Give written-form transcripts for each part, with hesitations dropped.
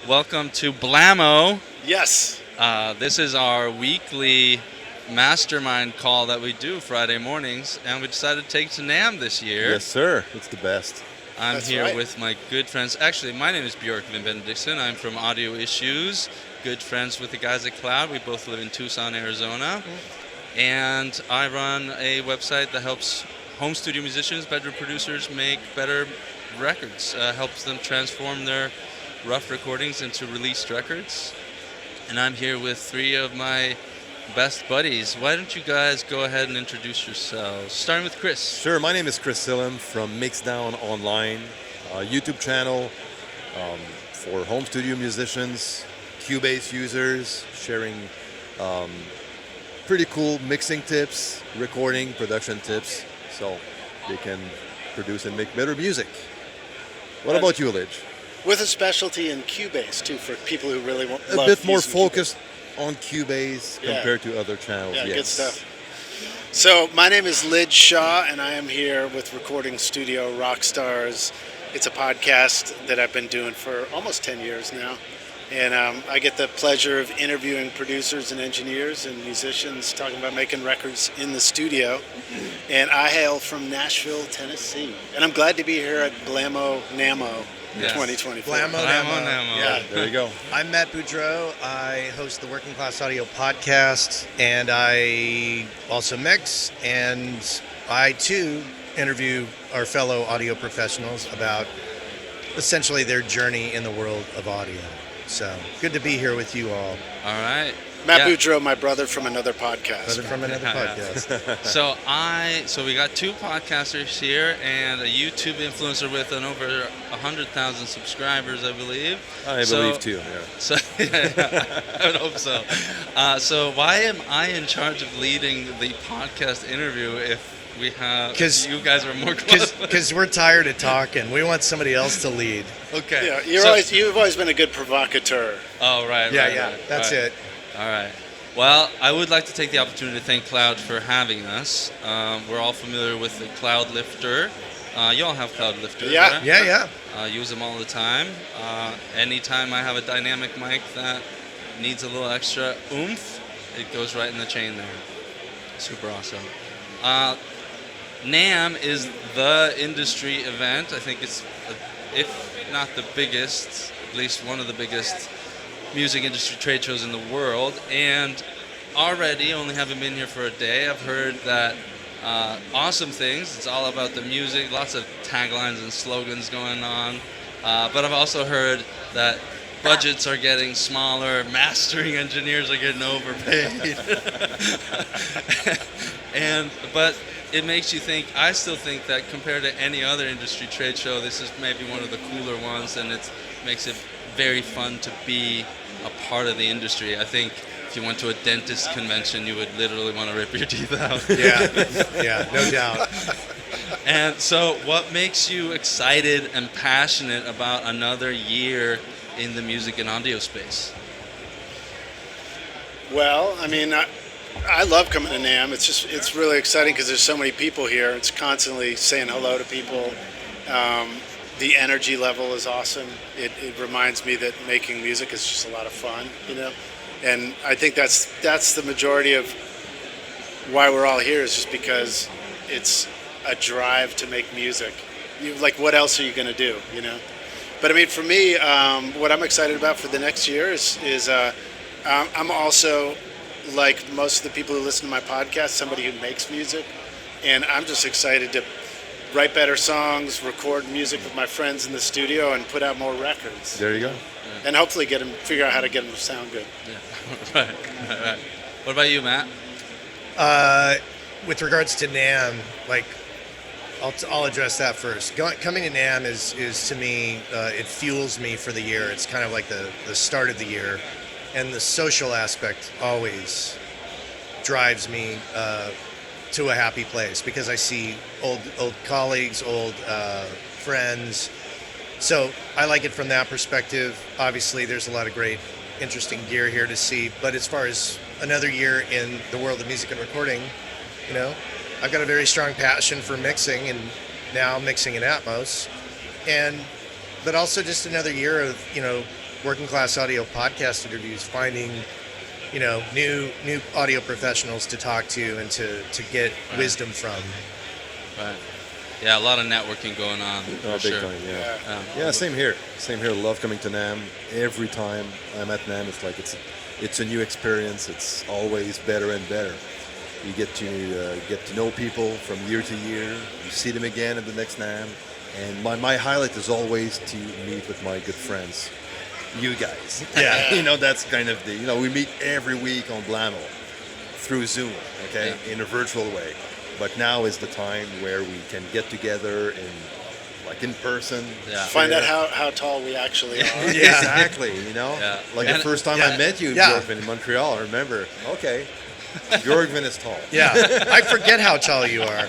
Welcome to BLAMO. Yes. This is our weekly mastermind call that we do Friday mornings, and we decided to take to NAMM this year. Yes, sir. It's the best. I'm That's here right. with my good friends. Actually, my name is Björk Van Benediktsson. I'm from Audio Issues. Good friends with the guys at Cloud. We both live in Tucson, Arizona. And I run a website that helps home studio musicians, bedroom producers make better records, helps them transform their rough recordings into released records. And I'm here with three of my best buddies. Why don't you guys go ahead and introduce yourselves? Starting with Chris. Sure. My name is Chris Sillam from Mixdown Online, a YouTube channel for home studio musicians, Cubase users, sharing pretty cool mixing tips, recording, production tips, so they can produce and make better music. What about you, Lidge? With a specialty in Cubase, too, for people who really want A bit more focused on Cubase compared to other channels. Yeah, yes. good stuff. So, my name is Lidge Shaw, and I am here with Recording Studio Rockstars. It's a podcast that I've been doing for almost 10 years now. And I get the pleasure of interviewing producers and engineers and musicians talking about making records in the studio. And I hail from Nashville, Tennessee. And I'm glad to be here at BLAMO NAMMO Yes. 2024. BLAMO NAMMO. Yeah. There you go. I'm Matt Boudreau. I host the Working Class Audio podcast, and I also mix, and I too interview our fellow audio professionals about essentially their journey in the world of audio. So good to be here with you all. All right. Matt Yeah. Boudreau, my brother from another podcast. Brother from another podcast. So we got two podcasters here and a YouTube influencer with an over 100,000 subscribers, I believe. I believe too. Yeah. So I would hope so. So why am I in charge of leading the podcast interview if we have 'Cause- you guys are more close? Because we're tired of talking. We want somebody else to lead. Okay. Yeah, you've always been a good provocateur. Oh, right. Yeah, right, that's right. it. All right. Well, I would like to take the opportunity to thank Cloud for having us. We're all familiar with the Cloud Lifter. You all have Cloud Lifters, Yeah. right? Yeah. Use them all the time. Anytime I have a dynamic mic that needs a little extra oomph, it goes right in the chain there. Super awesome. NAMM is the industry event. I think it's, if not the biggest, at least one of the biggest music industry trade shows in the world. And already, only having been here for a day, I've heard that awesome things. It's all about the music, lots of taglines and slogans going on. But I've also heard that budgets are getting smaller, mastering engineers are getting overpaid. But it makes you think, I still think that compared to any other industry trade show, this is maybe one of the cooler ones, and it makes it very fun to be a part of the industry. I think if you went to a dentist convention, you would literally want to rip your teeth out. Yeah, no doubt. And so what makes you excited and passionate about another year in the music and audio space? Well, I mean, I love coming to NAMM. It's really exciting because there's so many people here. It's constantly saying hello to people. The energy level is awesome. It reminds me that making music is just a lot of fun, you know. And I think that's the majority of why we're all here, is just because it's a drive to make music. Like, what else are you going to do, you know? But I mean, for me, what I'm excited about for the next year is I'm also, like most of the people who listen to my podcast, somebody who makes music, and I'm just excited to write better songs, record music with my friends in the studio, and put out more records. There you go. And hopefully figure out how to get them to sound good. Yeah. Right. What about you, Matt? With regards to NAMM, like, I'll address that first. Coming to NAMM is to me, it fuels me for the year. It's kind of like the start of the year. And the social aspect always drives me to a happy place, because I see old colleagues, old friends. So I like it from that perspective. Obviously, there's a lot of great, interesting gear here to see. But as far as another year in the world of music and recording, you know, I've got a very strong passion for mixing, and now mixing in Atmos. But also just another year of, you know, working class audio podcast interviews, finding, you know, new audio professionals to talk to and to get wisdom from. Right. Yeah, a lot of networking going on. Oh, for big sure. time, yeah. Yeah. Yeah, same here. Same here. Love coming to NAMM. Every time I'm at NAMM, it's like it's a new experience. It's always better and better. You get to know people from year to year. You see them again at the next NAMM. And my highlight is always to meet with my good friends, you guys. Yeah. You know, that's kind of we meet every week on BLAMO through Zoom, okay, in a virtual way. But now is the time where we can get together in person. Yeah. Find out how tall we actually are. Yeah. Exactly, you know? Yeah. Like And- the first time I met you, Yeah. Bjorkman, in Montreal, I remember, okay, Bjorkman is tall. Yeah, I forget how tall you are.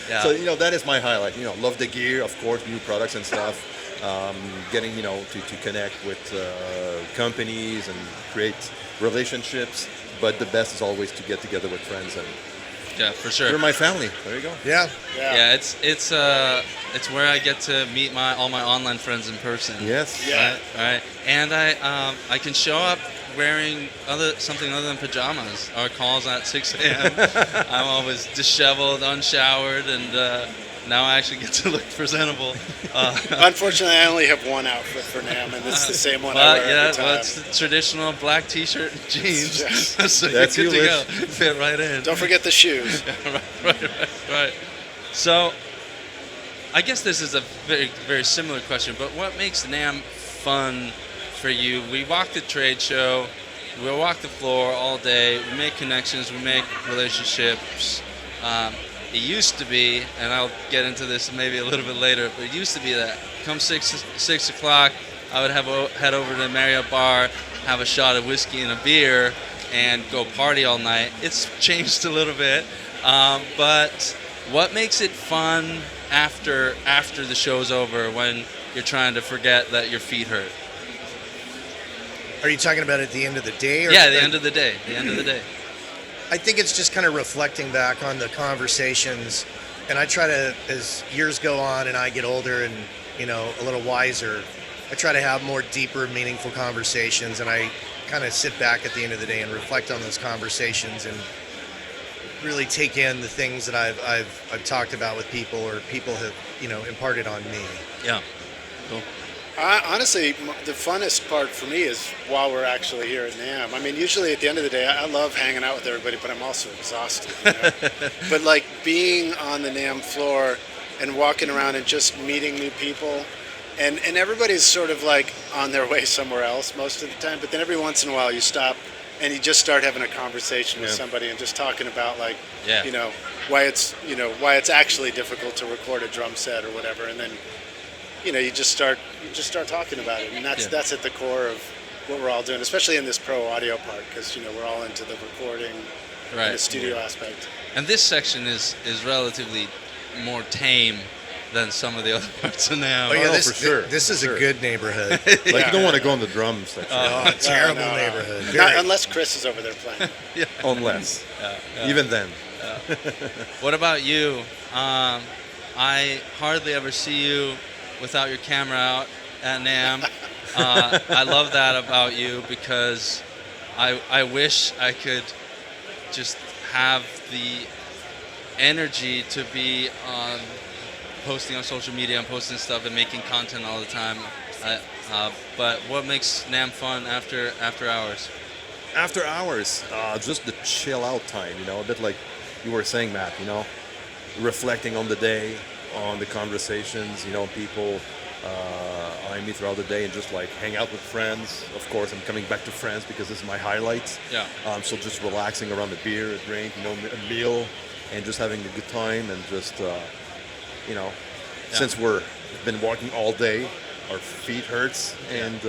Yeah. So, that is my highlight. Love the gear, of course, new products and stuff. Getting, to connect with companies and create relationships. But the best is always to get together with friends. And yeah, for sure. you're my family. There you go. Yeah. Yeah, it's where I get to meet all my online friends in person. Yes. Yeah. Right. And I can show up wearing something other than pajamas. Our calls at 6 a.m. I'm always disheveled, unshowered, and now I actually get to look presentable. Unfortunately, I only have one outfit for NAMM, and it's the same one I wear every time. Well, it's the traditional black T-shirt and jeans. Yes. So That's you're good you, to Liz. go. Fit right in. Don't forget the shoes. Right. So, I guess this is a very, very similar question, but what makes NAMM fun for you? We walk the trade show, we walk the floor all day, we make connections, we make relationships. It used to be, and I'll get into this maybe a little bit later, but it used to be that come 6 o'clock, I would head over to the Marriott bar, have a shot of whiskey and a beer, and go party all night. It's changed a little bit, but what makes it fun after the show's over when you're trying to forget that your feet hurt? Are you talking about at the end of the day? Or Yeah, the end of the day. The end of the day. I think it's just kind of reflecting back on the conversations, and I try to, as years go on and I get older and a little wiser, I try to have more deeper, meaningful conversations, and I kind of sit back at the end of the day and reflect on those conversations and really take in the things that I've talked about with people or people have imparted on me. Yeah. Cool. Honestly, the funnest part for me is while we're actually here at NAMM. I mean, usually at the end of the day, I love hanging out with everybody, but I'm also exhausted. But like being on the NAMM floor and walking around and just meeting new people, and everybody's sort of like on their way somewhere else most of the time. But then every once in a while, you stop and you just start having a conversation with somebody and just talking about like, why it's actually difficult to record a drum set or whatever, and then. You just start talking about it, and that's at the core of what we're all doing, especially in this pro audio part, because we're all into the recording and the studio aspect. And this section is relatively more tame than some of the other parts of NAMM. Oh yeah, for sure. This is a good neighborhood. Like you don't want to go in the drum section. Oh, terrible No. neighborhood. Not unless Chris is over there playing. Unless. Even then. What about you? I hardly ever see you without your camera out at NAMM. I love that about you because I wish I could just have the energy to be posting on social media and posting stuff and making content all the time. But what makes NAMM fun after hours? After hours, just the chill out time, a bit like you were saying, Matt, reflecting on the day, on the conversations, people I meet throughout the day and just like hang out with friends. Of course, I'm coming back to friends because this is my highlight. Yeah. So just relaxing around a beer, a drink, a meal, and just having a good time and just, since we've been walking all day, our feet hurts and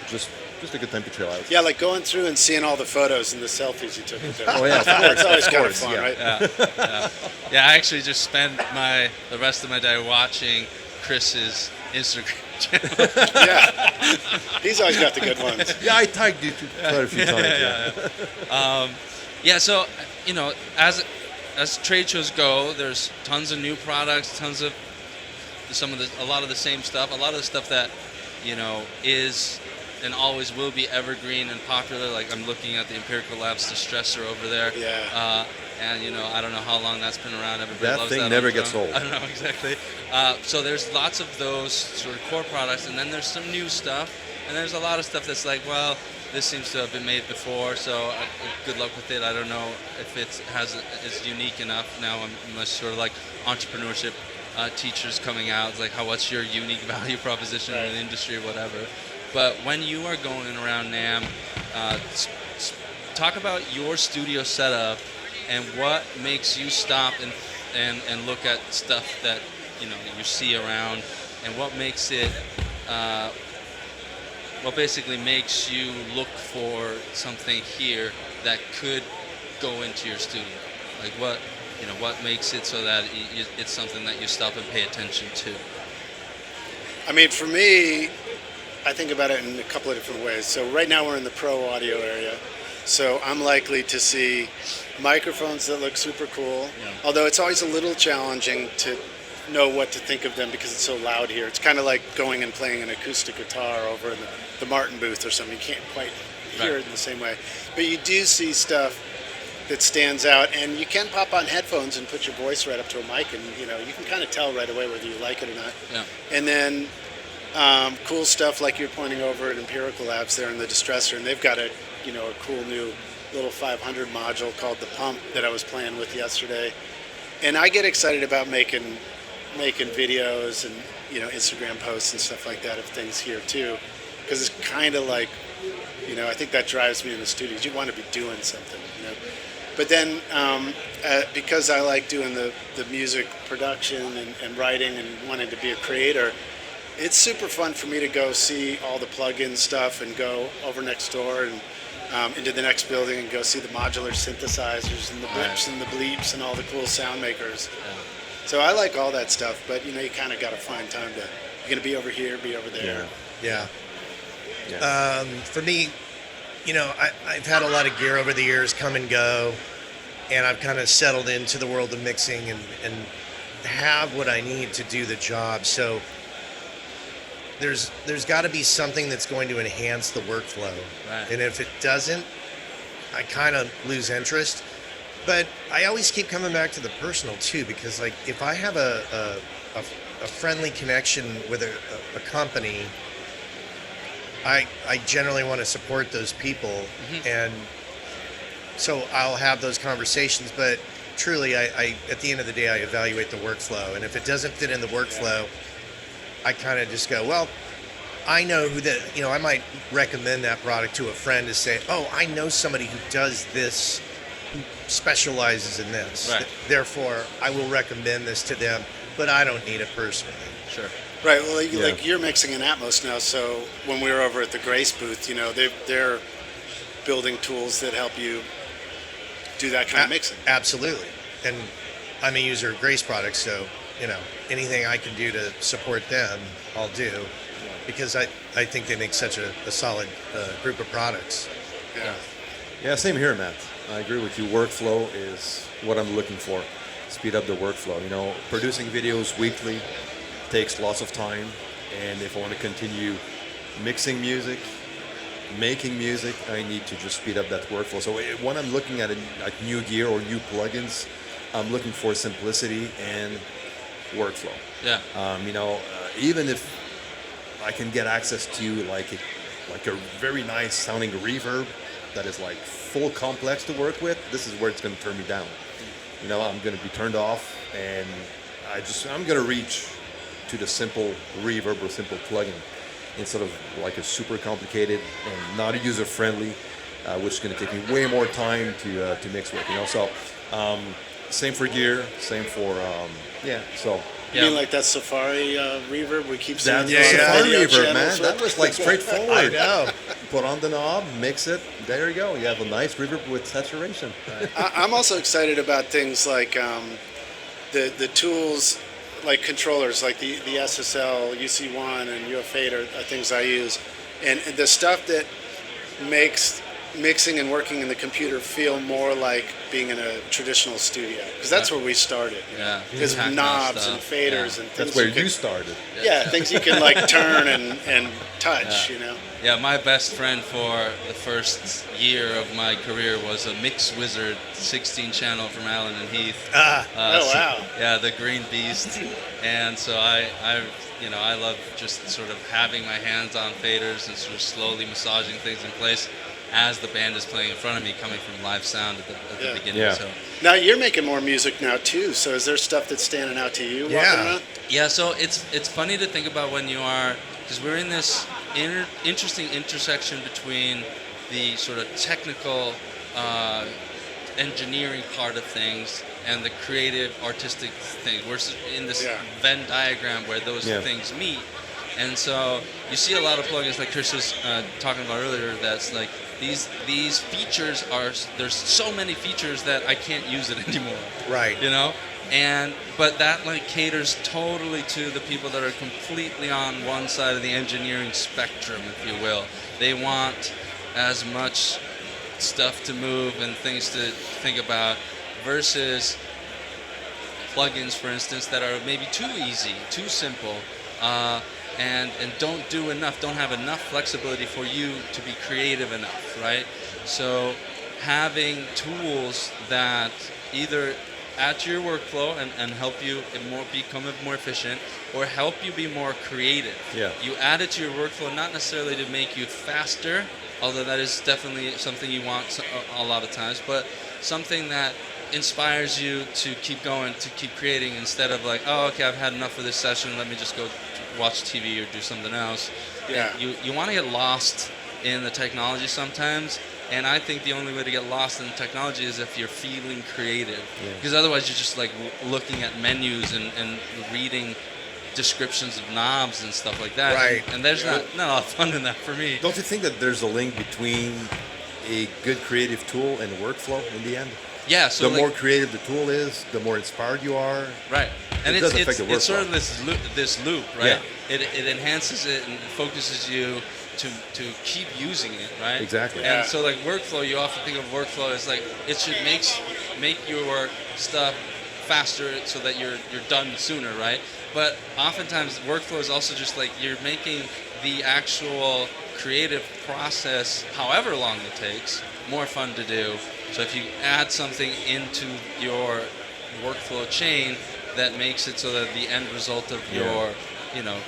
just a good time to chill out. Yeah, like going through and seeing all the photos and the selfies you took with them. Oh yeah, of course, It's always of kind of course, fun, yeah. right? Yeah, I actually just spend the rest of my day watching Chris's Instagram channel. Yeah. He's always got the good ones. Yeah, I tagged you quite a few times. So as trade shows go, there's tons of new products, tons of a lot of the same stuff, a lot of the stuff that is and always will be evergreen and popular. Like I'm looking at the Empirical Labs distressor over there. Yeah. And I don't know how long that's been around. Everybody That loves thing that never on the gets drum. old. I don't know exactly. So there's lots of those sort of core products, and then there's some new stuff, and there's a lot of stuff that's like, well, this seems to have been made before, so good luck with it. I don't know if it's unique enough. Now I'm much sort of like entrepreneurship teachers coming out. It's like, what's your unique value proposition in the industry or whatever. But when you are going around NAMM, talk about your studio setup and what makes you stop and look at stuff that you see around, and what makes it what basically makes you look for something here that could go into your studio. Like what makes it so that it's something that you stop and pay attention to. I mean, for me, I think about it in a couple of different ways. So right now we're in the pro audio area. So I'm likely to see microphones that look super cool, although it's always a little challenging to know what to think of them because it's so loud here. It's kind of like going and playing an acoustic guitar over in the Martin booth or something. You can't quite hear it in the same way. But you do see stuff that stands out, and you can pop on headphones and put your voice right up to a mic, and you can kind of tell right away whether you like it or not. Yeah. And then cool stuff like you're pointing over at Empirical Labs there in the distressor, and they've got a cool new little 500 module called the Pump that I was playing with yesterday. And I get excited about making videos and Instagram posts and stuff like that of things here too, because it's kind of like I think that drives me in the studio. You want to be doing something, But then because I like doing the music production and writing and wanting to be a creator, it's super fun for me to go see all the plug-in stuff and go over next door and into the next building and go see the modular synthesizers and the blips and the bleeps and all the cool sound makers. Yeah. So I like all that stuff, but you kind of got to find time to. You're gonna be over here, be over there. Yeah. For me, I've had a lot of gear over the years come and go, and I've kind of settled into the world of mixing and have what I need to do the job. So there's got to be something that's going to enhance the workflow. Right. And if it doesn't, I kind of lose interest. But I always keep coming back to the personal too, because like if I have a friendly connection with a company, I generally want to support those people, and so I'll have those conversations. But truly, I at the end of the day, I evaluate the workflow, and if it doesn't fit in the workflow, I kind of just go, well, I know who I might recommend that product to a friend to say, oh, I know somebody who does this, who specializes in this. Right. Therefore, I will recommend this to them, but I don't need it personally. Sure. Right. Well, like you're mixing in Atmos now, so when we were over at the Grace booth, they're building tools that help you do that kind of mixing. Absolutely. And I'm a user of Grace products, so anything I can do to support them, I'll do, because I think they make such a solid group of products. Yeah, same here, Matt. I agree with you. Workflow is what I'm looking for. Speed up the workflow. Producing videos weekly takes lots of time, and if I want to continue mixing music, making music, I need to just speed up that workflow. So when I'm looking at new gear or new plugins, I'm looking for simplicity and workflow. Yeah. Even if I can get access to like a very nice sounding reverb that is like full complex to work with, this is where it's going to turn me down. I'm going to be turned off, and I'm going to reach to the simple reverb or simple plugin instead of like a super complicated and not user friendly, which is going to take me way more time to mix with. So same for gear, same for So. You mean like that Safari reverb we keep seeing? That's Safari reverb, man. So that was like straightforward. I know. Put on the knob, mix it. There you go. You have a nice reverb with saturation. I'm also excited about things like the tools, like controllers, like the SSL, UC1, and UF8 are things I use, and the stuff that makes mixing and working in the computer feel more like being in a traditional studio? Because that's where we started. Yeah. Because Tactile knobs stuff. and faders Yeah. and things. That's where you you started. yeah, things you can like turn and touch. Yeah. You know. Yeah, my best friend for the first year of my career was a Mix Wizard 16 channel from Allen and Heath. Oh wow. Yeah, the Green Beast. And so I love just sort of having my hands on faders and sort of slowly massaging things in place as the band is playing in front of me, coming from live sound at the beginning. Yeah. So Now you're making more music now too. So is there stuff that's standing out to you? Yeah. Walking around? yeah, so it's funny to think about when you are, because we're in this interesting intersection between the sort of technical engineering part of things and the creative artistic thing. We're in this Yeah. Venn diagram where those things meet. And so you see a lot of plugins like Chris was talking about earlier, that's like these features there's so many features that I can't use it anymore. Right. You know? But that like caters totally to the people that are completely on one side of the engineering spectrum, if you will. They want as much stuff to move and things to think about versus plugins, for instance, that are maybe too easy, too simple, and don't have enough flexibility for you to be creative enough, right? So having tools that either add to your workflow and help you become more efficient, or help you be more creative. Yeah. You add it to your workflow not necessarily to make you faster, although that is definitely something you want a lot of times, but something that inspires you to keep going, to keep creating, instead of like, oh, okay, I've had enough for this session, let me just go watch TV or do something else. Yeah. And you want to get lost in the technology sometimes, and I think the only way to get lost in the technology is if you're feeling creative. Yeah. Because otherwise you're just like looking at menus and reading descriptions of knobs and stuff like that. Right. And there's not a lot of fun in that for me. Don't you think that there's a link between a good creative tool and workflow in the end? Yeah, so The like, more creative the tool is, the more inspired you are. right. And It does affect the it's sort workflow. of this loop, right? Yeah. It enhances it and focuses you to keep using it, right? Exactly. Yeah. And so like workflow, you often think of workflow as like it should make your stuff faster so that you're done sooner, right? But oftentimes workflow is also just like you're making the actual creative process, however long it takes, more fun to do. So if you add something into your workflow chain that makes it so that the end result of your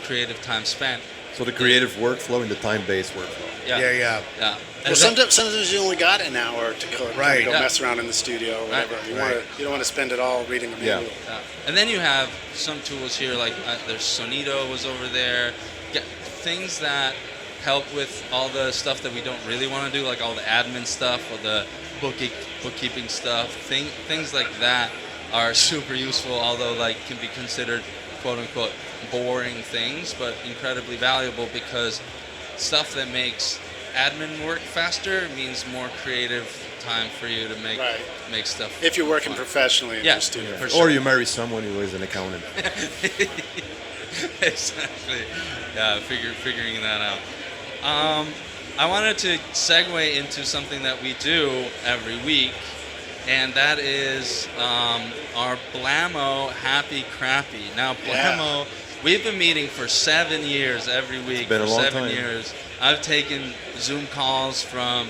creative time spent. So the creative workflow and the time-based workflow. Yeah. Yeah. Yeah. Well, sometimes you only got an hour to go, Right. go Yeah. mess around in the studio or whatever. Right. You don't want to spend it all reading a manual. Yeah. And then you have some tools here, like there's Sonito was over there. Things that help with all the stuff that we don't really want to do, like all the admin stuff or the bookkeeping stuff. Things like that are super useful, although like can be considered quote unquote boring things, but incredibly valuable because stuff that makes admin work faster means more creative time for you to make stuff. If you're working fun. professionally in Yeah, your studio. for Or sure. you marry someone who is an accountant. Exactly. Yeah, figuring that out. I wanted to segue into something that we do every week, and that is our BLAMO Happy Crappy. Now, BLAMO, we've been meeting for 7 years every week. been a for long 7 time. years. I've taken Zoom calls from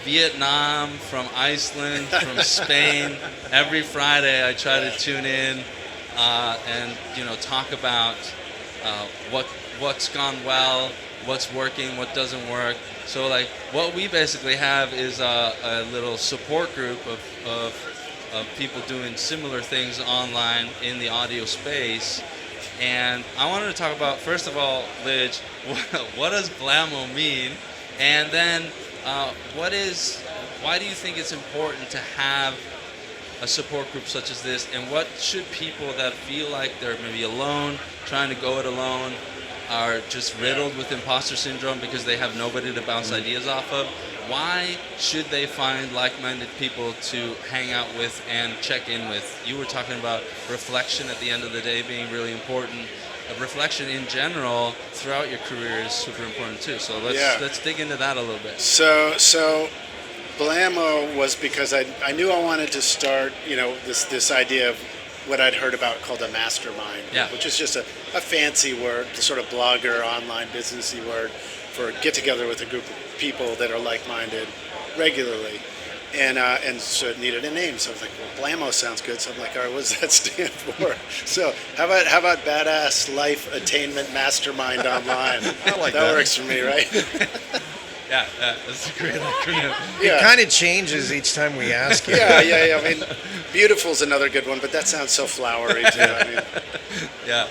Vietnam, from Iceland, from Spain. Every Friday I try to tune in and talk about what's gone well, what's working, what doesn't work. So like what we basically have is a little support group of people doing similar things online in the audio space. And I wanted to talk about, first of all, Lidge, what does BLAMO mean? And then why do you think it's important to have a support group such as this? And what should people that feel like they're maybe alone, trying to go it alone, are just riddled with imposter syndrome because they have nobody to bounce ideas off of, why should they find like-minded people to hang out with and check in with? You were talking about reflection at the end of the day being really important. Reflection in general throughout your career is super important too. So let's dig into that a little bit. So BLAMO was because I knew I wanted to start, this idea of what I'd heard about called a mastermind, which is just a fancy word, sort of blogger, online businessy word for get together with a group of people that are like-minded regularly. And so it needed a name. So I was like, well, BLAMO sounds good. So I'm like, all right, what does that stand for? So how about Badass Life Attainment Mastermind Online? I like that works for me, right? Yeah, that's a great acronym. It kind of changes each time we ask you. Yeah. I mean, beautiful's another good one, but that sounds so flowery too. I mean, Yeah.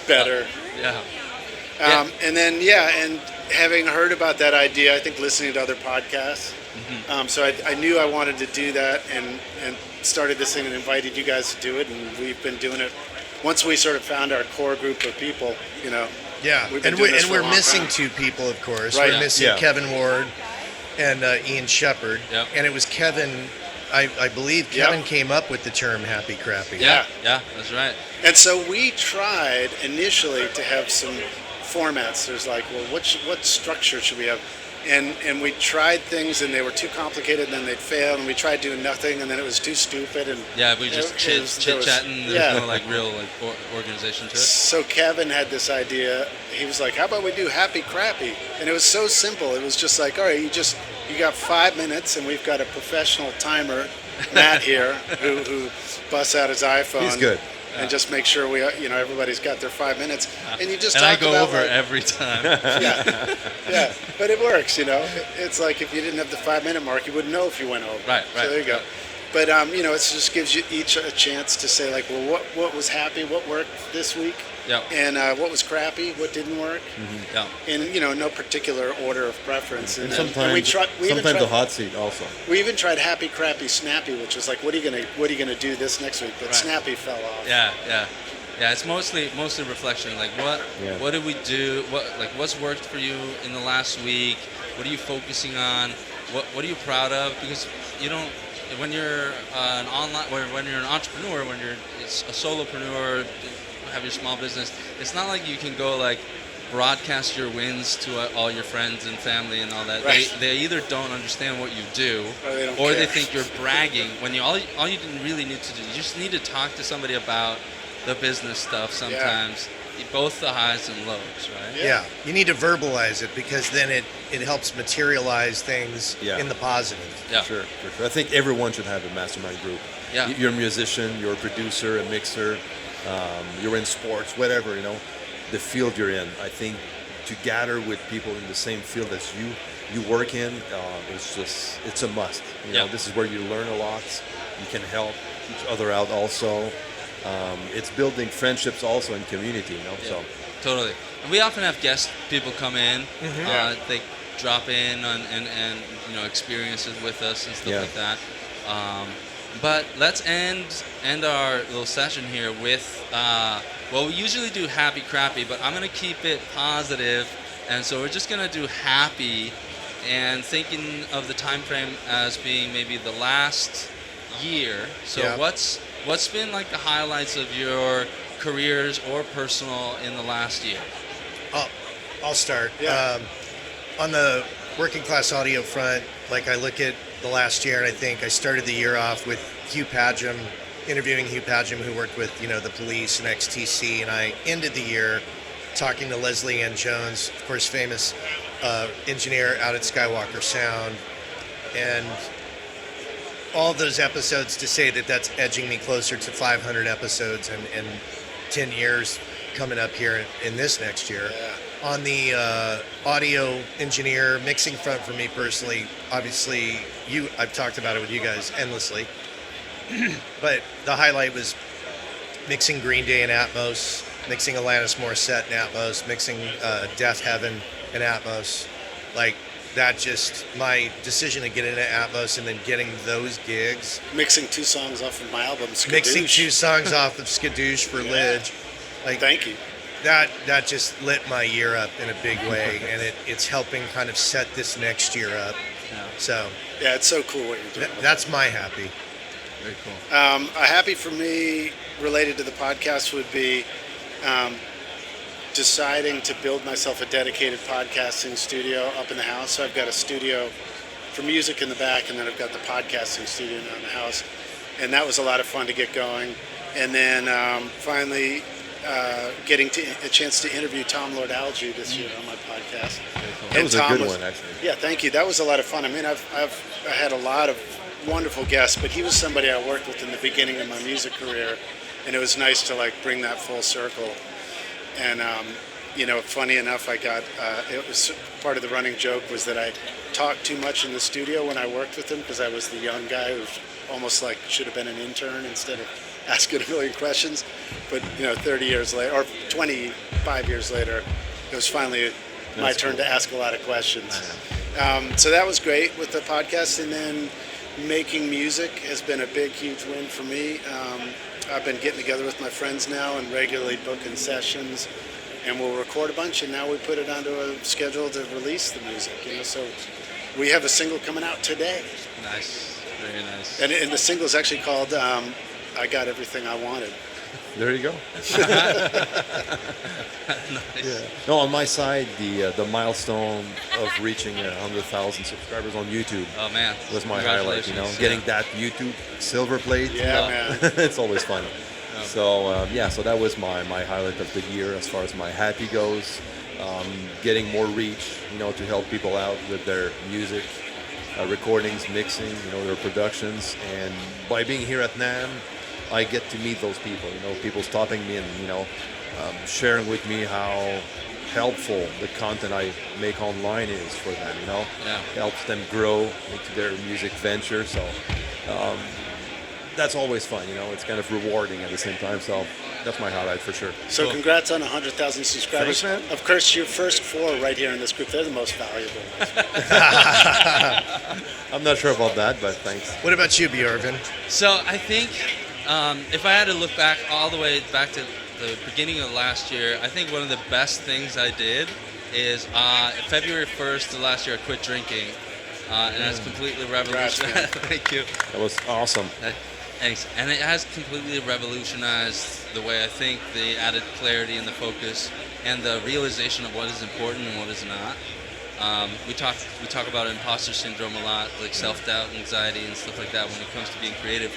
better. Yeah. And then, and having heard about that idea, I think listening to other podcasts, so I knew I wanted to do that and started this thing and invited you guys to do it, and we've been doing it. Once we sort of found our core group of people, Yeah, we've been and doing this for a we're long missing time. 2 people, of course. Right. We're missing Yeah. Kevin Ward and Ian Shepard. Yep. And it was Kevin, I believe Kevin came up with the term happy crappy. Yeah. Yeah, that's right. And so we tried initially to have some formats. There's like, well, what structure should we have? And we tried things, and they were too complicated, and then they'd fail, and we tried doing nothing, and then it was too stupid. And Yeah, we just there was- chit-chatting. There's no real organization to it. So Kevin had this idea. He was like, how about we do happy crappy? And it was so simple. It was just like, all right, you got 5 minutes, and we've got a professional timer, Matt here, who busts out his iPhone. He's good. And just make sure everybody's got their 5 minutes. And you just And talk I go about over like, every time. yeah, but it works, It's like if you didn't have the 5-minute mark, you wouldn't know if you went over. Right. So there you go. But it just gives you each a chance to say like, well, what was happy, what worked this week, Yep. and what was crappy, what didn't work, Yeah. in no particular order of preference. And we sometimes, even the tried, hot seat also. we even tried happy, crappy, snappy, which was like, what are you gonna do this next week? But Right. snappy fell off. Yeah, it's mostly reflection. Like what did we do? What's worked for you in the last week? What are you focusing on? What are you proud of? Because you don't when you're when you're an entrepreneur, when you're a solopreneur, have your small business. It's not like you can go like broadcast your wins to all your friends and family and all that. Right. They either don't understand what you do, Or they they don't care. think you're bragging. When all you really need to do, you just need to talk to somebody about the business stuff sometimes, both the highs and lows, right? Yeah, you need to verbalize it because then it helps materialize things in the positive. Yeah. For sure. I think everyone should have a mastermind group. Yeah. You're a musician, you're a producer, a mixer, you're in sports, whatever, the field you're in. I think to gather with people in the same field as you work in, it's a must. This is where you learn a lot. You can help each other out also. It's building friendships also in community, So Totally. And we often have guest people come in. They drop in and experiences with us and stuff like that. But let's end our little session here with we usually do happy crappy, but I'm gonna keep it positive, and so we're just gonna do happy, and thinking of the time frame as being maybe the last year. So what's been like the highlights of your careers or personal in the last year? I'll start. Yeah. On the working class audio front, like I look at the last year, and I think I started the year off with interviewing Hugh Padgham, who worked with the Police and XTC, and I ended the year talking to Leslie Ann Jones, of course, famous engineer out at Skywalker Sound, and all of those episodes to say that's edging me closer to 500 episodes and 10 years coming up here in this next year. Yeah. On the audio engineer mixing front for me personally, obviously I've talked about it with you guys endlessly, but the highlight was mixing Green Day in Atmos, mixing Alanis Morissette in Atmos, mixing Death Heaven in Atmos. Like that, just my decision to get into Atmos and then getting those gigs. Mixing 2 songs off of my album, Skadoosh. Mixing 2 songs off of Skadoosh for Lidge. Like, thank you. That just lit my year up in a big way, and it's helping kind of set this next year up. Yeah. So Yeah, it's so cool what you're doing. that's my happy. Very cool. A happy for me related to the podcast would be deciding to build myself a dedicated podcasting studio up in the house. So I've got a studio for music in the back, and then I've got the podcasting studio now in the house, and that was a lot of fun to get going. And then finally getting a chance to interview Tom Lord Alge this year on my podcast. That was a good one, actually. Yeah, thank you. That was a lot of fun. I mean, I had a lot of wonderful guests, but he was somebody I worked with in the beginning of my music career, and it was nice to like bring that full circle. And funny enough, I got it was part of the running joke was that I talked too much in the studio when I worked with him because I was the young guy who almost like should have been an intern instead of asking a million questions. But 30 years later, or 25 years later, it was finally my turn to ask a lot of questions. So that was great with the podcast, and then making music has been a big, huge win for me. I've been getting together with my friends now and regularly booking sessions, and we'll record a bunch, and now we put it onto a schedule to release the music. So we have a single coming out today. Nice, very nice. And the single is actually called "I Got Everything I Wanted." There you go. Nice. Yeah. No, on my side, the milestone of reaching 100,000 subscribers on YouTube Oh man, was my highlight. Getting that YouTube silver plate. Yeah, man. It's always fun. So so that was my highlight of the year as far as my happy goes. Getting more reach, to help people out with their music, recordings, mixing, their productions, and by being here at NAMM, I get to meet those people. People stopping me and sharing with me how helpful the content I make online is for them. Helps them grow into their music venture. So that's always fun. It's kind of rewarding at the same time. So that's my highlight for sure. So congrats on 100,000 subscribers. Thanks, man. Of course, your first 4 right here in this group, they're the most valuable ones. I'm not sure about that, but thanks. What about you, Björn? So I think if I had to look back all the way back to the beginning of last year, I think one of the best things I did is February 1st of last year I quit drinking, and that's completely revolutionized. Thank you. That was awesome. Thanks. And it has completely revolutionized the way I think, the added clarity and the focus and the realization of what is important and what is not. We talk about imposter syndrome a lot, like self-doubt, anxiety, and stuff like that when it comes to being creative.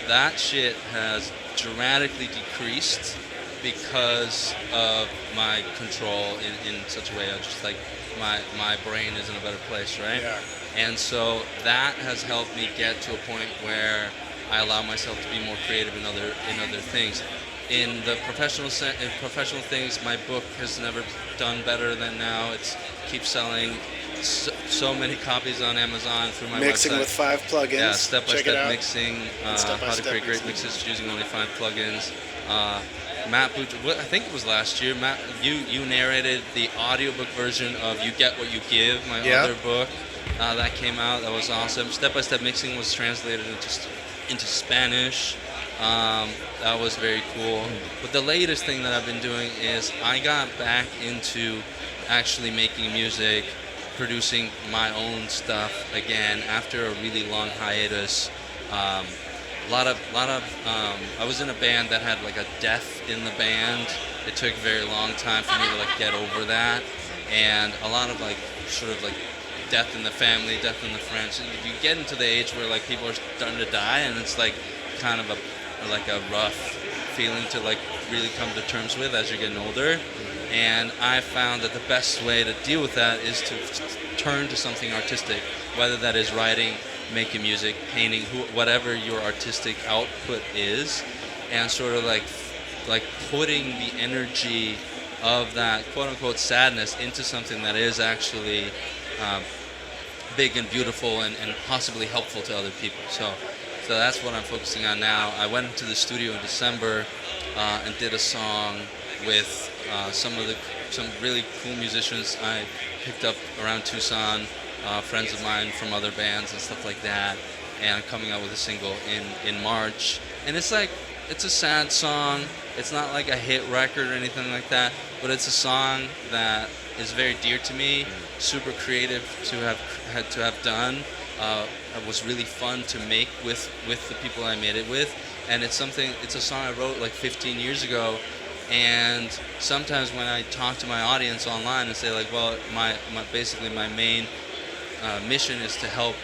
That shit has dramatically decreased because of my control in such a way. I'm just like, my brain is in a better place, right? Yeah. And so that has helped me get to a point where I allow myself to be more creative in other things. In the professional things, my book has never done better than now. It keeps selling so many copies on Amazon through my Mixing website. with 5 plugins. Yeah, Check it step-by-step out. mixing, how to create great mixes using only 5 plugins. Matt Booch, I think it was last year, Matt, you narrated the audiobook version of You Get What You Give, my other book. That came out. That was awesome. Step-by-step mixing was translated into Spanish. That was very cool. But the latest thing that I've been doing is I got back into actually making music, producing my own stuff again after a really long hiatus. I was in a band that had like a death in the band. It took a very long time for me to like get over that, and a lot of like sort of like death in the family, death in the friends. You get into the age where like people are starting to die, and it's like kind of a rough feeling to like really come to terms with as you're getting older. And I found that the best way to deal with that is to turn to something artistic, whether that is writing, making music, painting, whatever your artistic output is, and sort of like putting the energy of that quote unquote sadness into something that is actually big and beautiful and possibly helpful to other people. So that's what I'm focusing on now. I went into the studio in December and did a song with some really cool musicians I picked up around Tucson, friends of mine from other bands and stuff like that, and I'm coming out with a single in March. And it's a sad song. It's not like a hit record or anything like that, but it's a song that is very dear to me, super creative to have done. It was really fun to make with the people I made it with, and it's a song I wrote like 15 years ago. And sometimes when I talk to my audience online and say like, well, basically my main mission is to help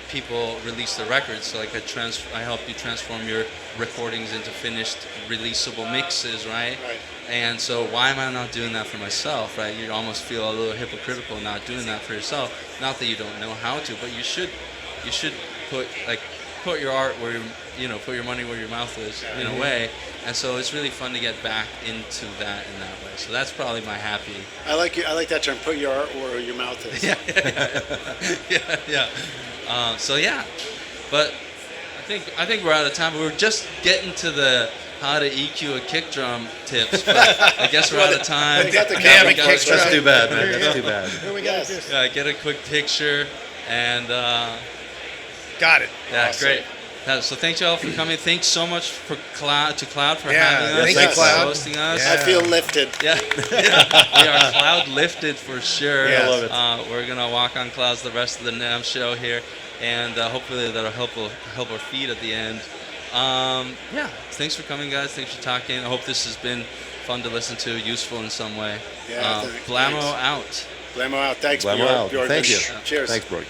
people release their records. So like I help you transform your recordings into finished releasable mixes, right? Right. And so why am I not doing that for myself, right? You almost feel a little hypocritical not doing that for yourself. Not that you don't know how to, but you should put your art where put your money where your mouth is in a way. And so it's really fun to get back into that in that way. So that's probably my happy. I like that term. Put your art where your mouth is. So yeah, but I think we're out of time. We were just getting to the how to EQ a kick drum tips, but I guess we're out of time. They got the Damn it, camera kick drum. That's too bad, man. That's too bad. Here we go. Yes. Get a quick picture and Got it. yeah, Awesome. great. So thanks y'all for coming. Thanks so much for Cloud for Yeah, having us. thank you, Thanks for Cloud. hosting us. Yeah. I feel lifted. Yeah, we are cloud lifted for sure. Yeah, I love it. We're gonna walk on clouds the rest of the NAMM show here, and hopefully that'll help our feet at the end. Yeah, thanks for coming, guys. Thanks for talking. I hope this has been fun to listen to, useful in some way. Yeah, BLAMO thanks. out. BLAMO out. Thanks, BLAMO Bjorn. out. Bjorn. Thank you. Cheers. Thanks, Brooke.